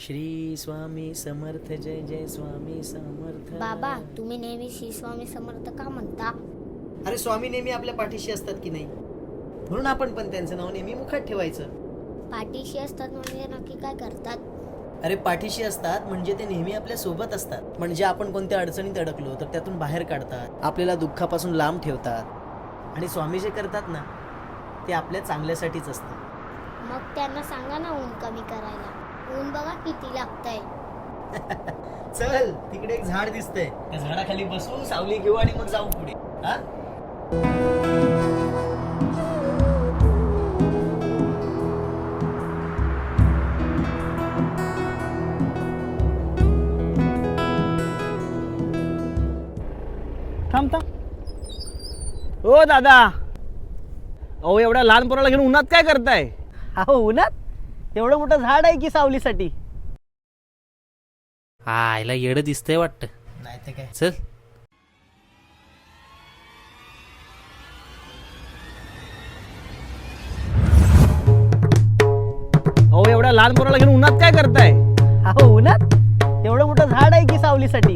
श्री स्वामी समर्थ जय जय स्वामी समर्थ. बाबा तुम्ही नेहमी श्री स्वामी समर्थ का म्हणता? अरे स्वामी नेहमी आपल्या पाठीशी असतात की नाही, म्हणून आपण पण त्यांचं नाव नेहमी मुखात ठेवायचं. पाठीशी असतात म्हणजे नक्की काय करतात? अरे पाठीशी असतात म्हणजे ते नेहमी आपल्या सोबत असतात. म्हणजे आपण कोणत्या अडचणीत अडकलो तर त्यातून बाहेर काढतात, आपल्याला दुःखापासून लांब ठेवतात. आणि स्वामी जे करतात ना ते आपल्या चांगल्यासाठीच असतं. मग त्यांना सांगा ना ऊन कमी करायला. ऊन बघा किती लागतंय. चल तिकडे एक झाड दिसतंय, त्या झाडाखाली बसू, सावली घेऊ आणि मग जाऊ पुढे. हा थांब थांब. ओ दादा, अहो एवढ्या लहान पोराला घेऊन उन्हात काय करताय? अहो उन्हात एवढं मोठं झाड आहे की सावलीसाठी. हा याला येडं दिसतंय वाटतं. नाही तर काय. चल अहो एवढ्या लहान पोराला घेऊन उन्हात काय करताय? अहो उन्हात एवढं मोठं झाड आहे की सावलीसाठी.